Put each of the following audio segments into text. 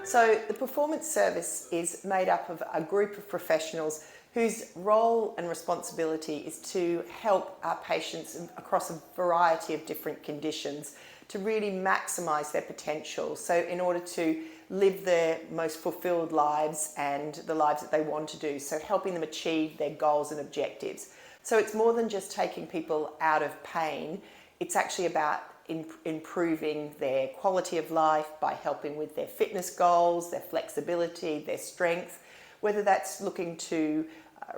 So the performance service is made up of a group of professionals whose role and responsibility is to help our patients across a variety of different conditions to really maximise their potential. So in order to live their most fulfilled lives and the lives that they want to do. So helping them achieve their goals and objectives. So it's more than just taking people out of pain. It's actually about improving their quality of life by helping with their fitness goals, their flexibility, their strength, whether that's looking to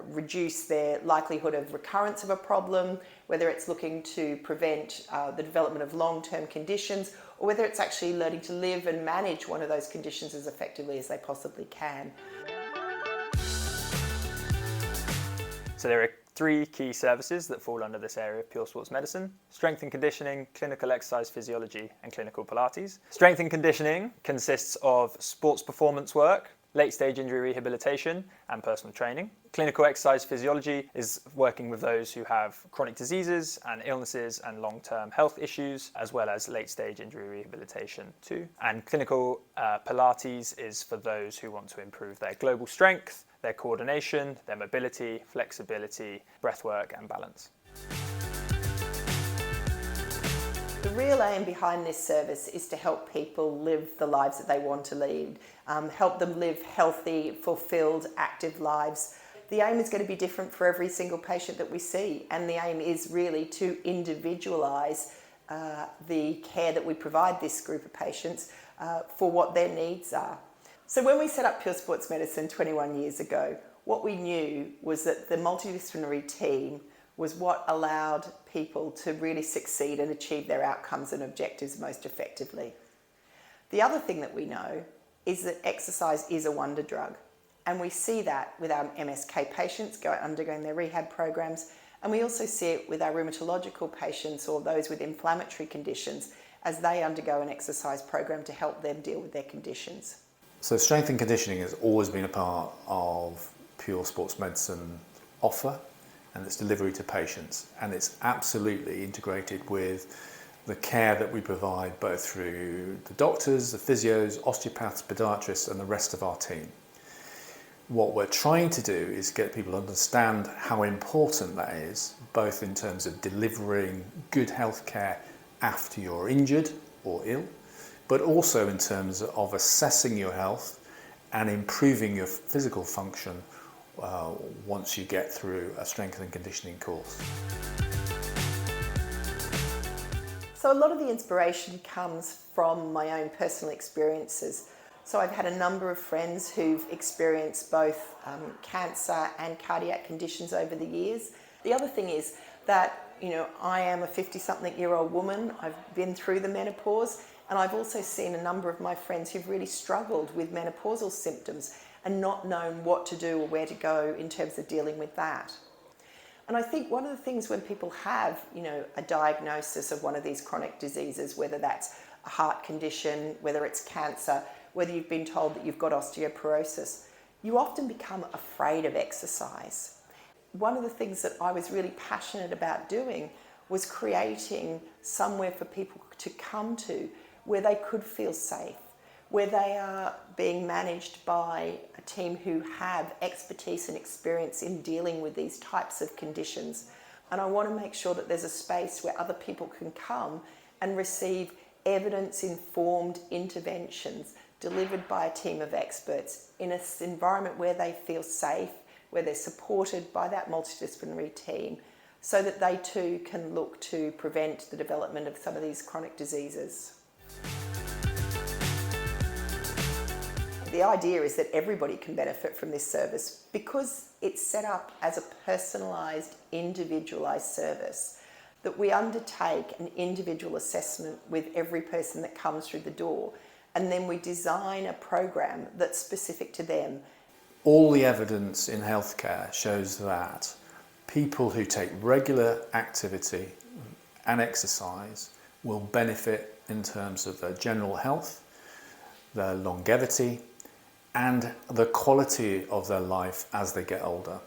reduce their likelihood of recurrence of a problem, whether it's looking to prevent the development of long-term conditions, or whether it's actually learning to live and manage one of those conditions as effectively as they possibly can. So there are 3 key services that fall under this area of pure sports medicine: strength and conditioning, clinical exercise physiology, and clinical Pilates. Strength and conditioning consists of sports performance work, late-stage injury rehabilitation, and personal training. Clinical exercise physiology is working with those who have chronic diseases and illnesses and long-term health issues, as well as late-stage injury rehabilitation too. And clinical Pilates is for those who want to improve their global strength, their coordination, their mobility, flexibility, breathwork, and balance. The real aim behind this service is to help people live the lives that they want to lead, help them live healthy, fulfilled, active lives. The aim is going to be different for every single patient that we see, and the aim is really to individualise the care that we provide this group of patients for what their needs are. So when we set up Pure Sports Medicine 21 years ago, what we knew was that the multidisciplinary team was what allowed people to really succeed and achieve their outcomes and objectives most effectively. The other thing that we know is that exercise is a wonder drug, and we see that with our MSK patients undergoing their rehab programs, and we also see it with our rheumatological patients or those with inflammatory conditions as they undergo an exercise program to help them deal with their conditions. So strength and conditioning has always been a part of Pure Sports Medicine offer and its delivery to patients, and it's absolutely integrated with the care that we provide both through the doctors, the physios, osteopaths, podiatrists, and the rest of our team. What we're trying to do is get people to understand how important that is, both in terms of delivering good health care after you're injured or ill, but also in terms of assessing your health and improving your physical function once you get through a strength and conditioning course. So a lot of the inspiration comes from my own personal experiences. So I've had a number of friends who've experienced both cancer and cardiac conditions over the years. The other thing is that, I am a 50-something-year-old woman. I've been through the menopause, and I've also seen a number of my friends who've really struggled with menopausal symptoms and not known what to do or where to go in terms of dealing with that. And I think one of the things when people have, a diagnosis of one of these chronic diseases, whether that's a heart condition, whether it's cancer, whether you've been told that you've got osteoporosis, you often become afraid of exercise. One of the things that I was really passionate about doing was creating somewhere for people to come to where they could feel safe, where they are being managed by a team who have expertise and experience in dealing with these types of conditions. And I want to make sure that there's a space where other people can come and receive evidence-informed interventions delivered by a team of experts in an environment where they feel safe, where they're supported by that multidisciplinary team, so that they too can look to prevent the development of some of these chronic diseases. The idea is that everybody can benefit from this service because it's set up as a personalised, individualised service, that we undertake an individual assessment with every person that comes through the door, and then we design a program that's specific to them. All the evidence in healthcare shows that people who take regular activity and exercise will benefit in terms of their general health, their longevity, and the quality of their life as they get older.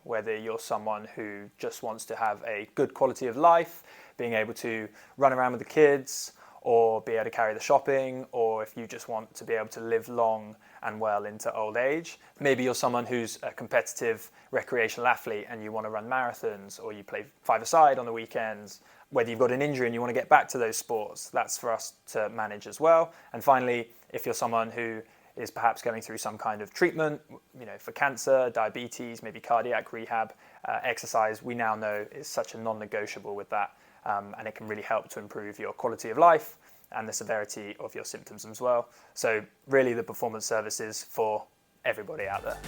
Whether you're someone who just wants to have a good quality of life, being able to run around with the kids, or be able to carry the shopping, or if you just want to be able to live long and well into old age. Maybe you're someone who's a competitive recreational athlete and you want to run marathons, or you play five-a-side on the weekends. Whether you've got an injury and you want to get back to those sports, that's for us to manage as well. And finally, if you're someone who is perhaps going through some kind of treatment, for cancer, diabetes, maybe cardiac rehab, exercise, we now know is such a non-negotiable with that, and it can really help to improve your quality of life and the severity of your symptoms as well. So really the performance services for everybody out there.